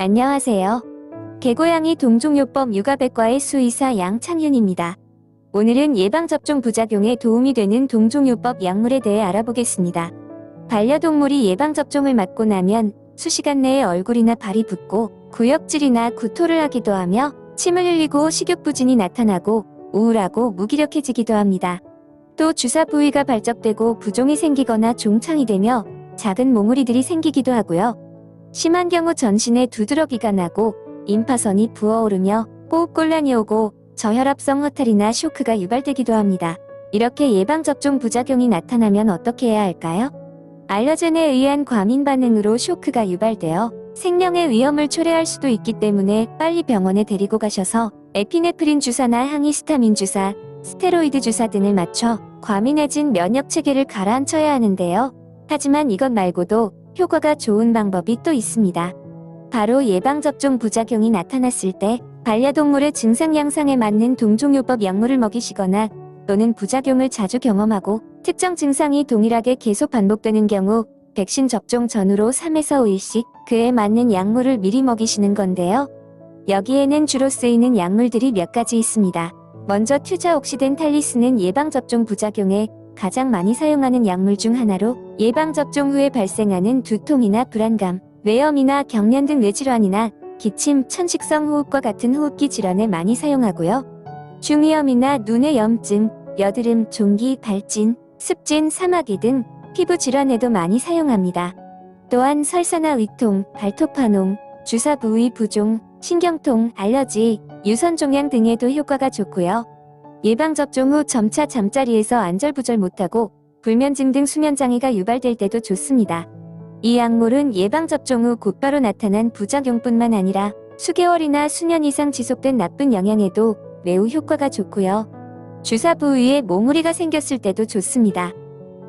안녕하세요. 개고양이 동종요법 육아백과의 수의사 양창윤입니다. 오늘은 예방접종 부작용에 도움이 되는 동종요법 약물에 대해 알아보겠습니다. 반려동물이 예방접종을 맞고 나면 수시간 내에 얼굴이나 발이 붓고 구역질이나 구토를 하기도 하며 침을 흘리고 식욕부진이 나타나고 우울하고 무기력해지기도 합니다. 또 주사 부위가 발적되고 부종이 생기거나 종창이 되며 작은 몽우리들이 생기기도 하고요. 심한 경우 전신에 두드러기가 나고 임파선이 부어오르며 호흡곤란이 오고 저혈압성 허탈이나 쇼크가 유발되기도 합니다. 이렇게 예방접종 부작용이 나타나면 어떻게 해야 할까요? 알러젠에 의한 과민 반응으로 쇼크가 유발되어 생명의 위험을 초래할 수도 있기 때문에 빨리 병원에 데리고 가셔서 에피네프린 주사나 항히스타민 주사, 스테로이드 주사 등을 맞춰 과민해진 면역체계를 가라앉혀야 하는데요. 하지만 이것 말고도 효과가 좋은 방법이 또 있습니다. 바로 예방접종 부작용이 나타났을 때 반려동물의 증상 양상에 맞는 동종요법 약물을 먹이시거나 또는 부작용을 자주 경험하고 특정 증상이 동일하게 계속 반복되는 경우 백신 접종 전후로 3에서 5일씩 그에 맞는 약물을 미리 먹이시는 건데요. 여기에는 주로 쓰이는 약물들이 몇 가지 있습니다. 먼저 튜자옥시덴탈리스는 예방접종 부작용에 가장 많이 사용하는 약물 중 하나로 예방접종 후에 발생하는 두통이나 불안감, 뇌염이나 경련 등 뇌질환이나 기침, 천식성 호흡과 같은 호흡기 질환에 많이 사용하고요. 중이염이나 눈의 염증, 여드름, 종기, 발진, 습진, 사마귀 등 피부 질환에도 많이 사용합니다. 또한 설사나 위통, 발토파농, 주사 부위 부종, 신경통, 알러지, 유선종양 등에도 효과가 좋고요. 예방접종 후 점차 잠자리에서 안절부절 못하고 불면증 등 수면장애가 유발될 때도 좋습니다. 이 약물은 예방접종 후 곧바로 나타난 부작용뿐만 아니라 수개월이나 수년 이상 지속된 나쁜 영향에도 매우 효과가 좋고요. 주사 부위에 몽우리가 생겼을 때도 좋습니다.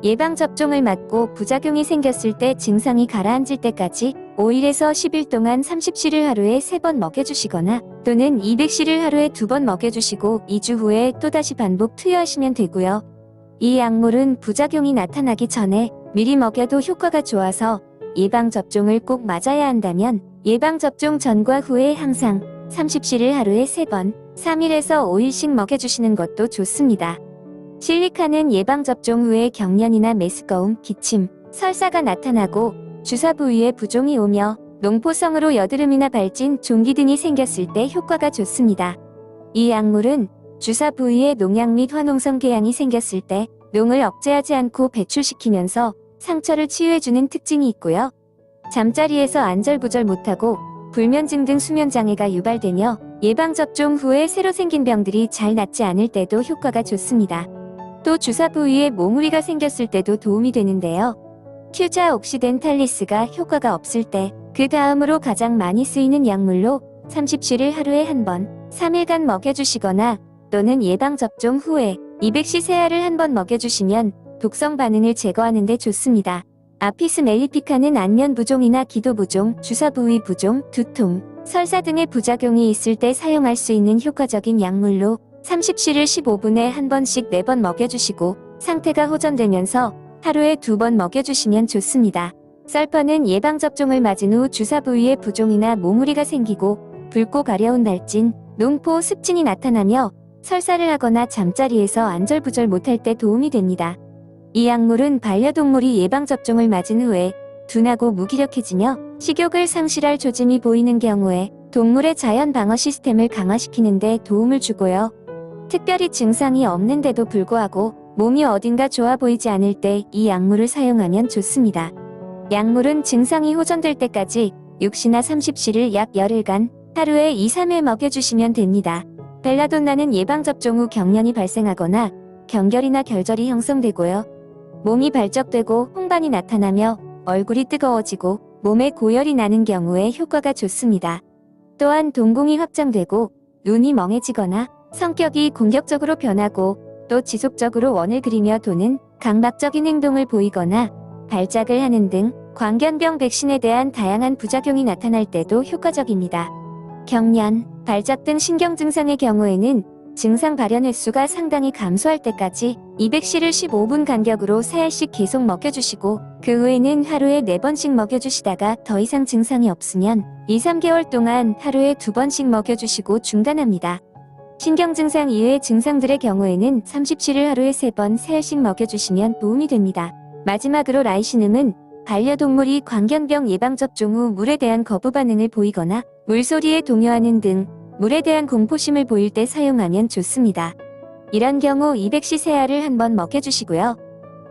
예방접종을 맞고 부작용이 생겼을 때 증상이 가라앉을 때까지 5일에서 10일 동안 30씨를 하루에 3번 먹여주시거나 또는 200씨를 하루에 2번 먹여주시고 2주 후에 또다시 반복 투여하시면 되고요. 이 약물은 부작용이 나타나기 전에 미리 먹여도 효과가 좋아서 예방접종을 꼭 맞아야 한다면 예방접종 전과 후에 항상 30씨를 하루에 3번, 3일에서 5일씩 먹여주시는 것도 좋습니다. 실리카는 예방접종 후에 경련이나 메스꺼움, 기침, 설사가 나타나고 주사 부위에 부종이 오며 농포성으로 여드름이나 발진, 종기 등이 생겼을 때 효과가 좋습니다. 이 약물은 주사 부위에 농약 및 화농성 궤양이 생겼을 때 농을 억제하지 않고 배출시키면서 상처를 치유해주는 특징이 있고요. 잠자리에서 안절부절 못하고 불면증 등 수면장애가 유발되며 예방접종 후에 새로 생긴 병들이 잘 낫지 않을 때도 효과가 좋습니다. 또 주사 부위에 몽우리가 생겼을 때도 도움이 되는데요. 튜자옥시덴탈리스가 효과가 없을 때 그 다음으로 가장 많이 쓰이는 약물로 30씨를 하루에 1번, 3일간 먹여주시거나 또는 예방접종 후에 200씨 세알을 1번 먹여주시면 독성 반응을 제거하는 데 좋습니다. 아피스 멜리피카는 안면 부종이나 기도 부종, 주사 부위 부종, 두통, 설사 등의 부작용이 있을 때 사용할 수 있는 효과적인 약물로 30씨를 15분에 1번씩 4번 먹여주시고 상태가 호전되면서 하루에 2번 먹여주시면 좋습니다. 설퍼는 예방접종을 맞은 후 주사 부위에 부종이나 몽우리가 생기고 붉고 가려운 발진, 농포, 습진이 나타나며 설사를 하거나 잠자리에서 안절부절 못할 때 도움이 됩니다. 이 약물은 반려동물이 예방접종을 맞은 후에 둔하고 무기력해지며 식욕을 상실할 조짐이 보이는 경우에 동물의 자연 방어 시스템을 강화시키는 데 도움을 주고요. 특별히 증상이 없는데도 불구하고 몸이 어딘가 좋아 보이지 않을 때 이 약물을 사용하면 좋습니다. 약물은 증상이 호전될 때까지 6씨나 30씨를 약 열흘간 하루에 2-3회 먹여주시면 됩니다. 벨라돈나는 예방접종 후 경련이 발생하거나 경결이나 결절이 형성되고요. 몸이 발적되고 홍반이 나타나며 얼굴이 뜨거워지고 몸에 고열이 나는 경우에 효과가 좋습니다. 또한 동공이 확장되고 눈이 멍해지거나 성격이 공격적으로 변하고 또 지속적으로 원을 그리며 도는 강박적인 행동을 보이거나 발작을 하는 등 광견병 백신에 대한 다양한 부작용이 나타날 때도 효과적입니다. 경련, 발작 등 신경 증상의 경우에는 증상 발현 횟수가 상당히 감소할 때까지 200씨를 15분 간격으로 3알씩 계속 먹여주시고 그 후에는 하루에 4번씩 먹여주시다가 더 이상 증상이 없으면 2, 3개월 동안 하루에 2번씩 먹여주시고 중단합니다. 신경 증상 이외의 증상들의 경우에는 37일 하루에 3번, 3알씩 먹여주시면 도움이 됩니다. 마지막으로 라이시눔은 반려동물이 광견병 예방접종 후 물에 대한 거부 반응을 보이거나 물소리에 동요하는 등 물에 대한 공포심을 보일 때 사용하면 좋습니다. 이런 경우 200cc 알을 한 번 먹여주시고요.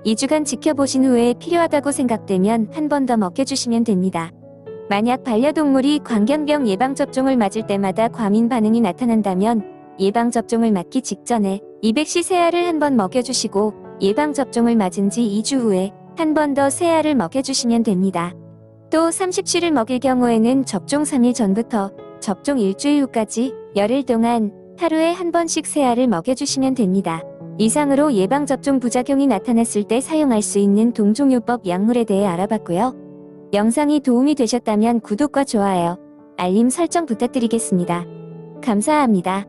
2주간 지켜보신 후에 필요하다고 생각되면 한 번 더 먹여주시면 됩니다. 만약 반려동물이 광견병 예방접종을 맞을 때마다 과민 반응이 나타난다면 예방접종을 맞기 직전에 200cc 알을 한 번 먹여주시고 예방접종을 맞은 지 2주 후에 한 번 더 새 알을 먹여주시면 됩니다. 또 37일 먹일 경우에는 접종 3일 전부터 접종 일주일 후까지 열흘 동안 하루에 한 번씩 새 알을 먹여주시면 됩니다. 이상으로 예방접종 부작용이 나타났을 때 사용할 수 있는 동종요법 약물에 대해 알아봤고요. 영상이 도움이 되셨다면 구독과 좋아요, 알림 설정 부탁드리겠습니다. 감사합니다.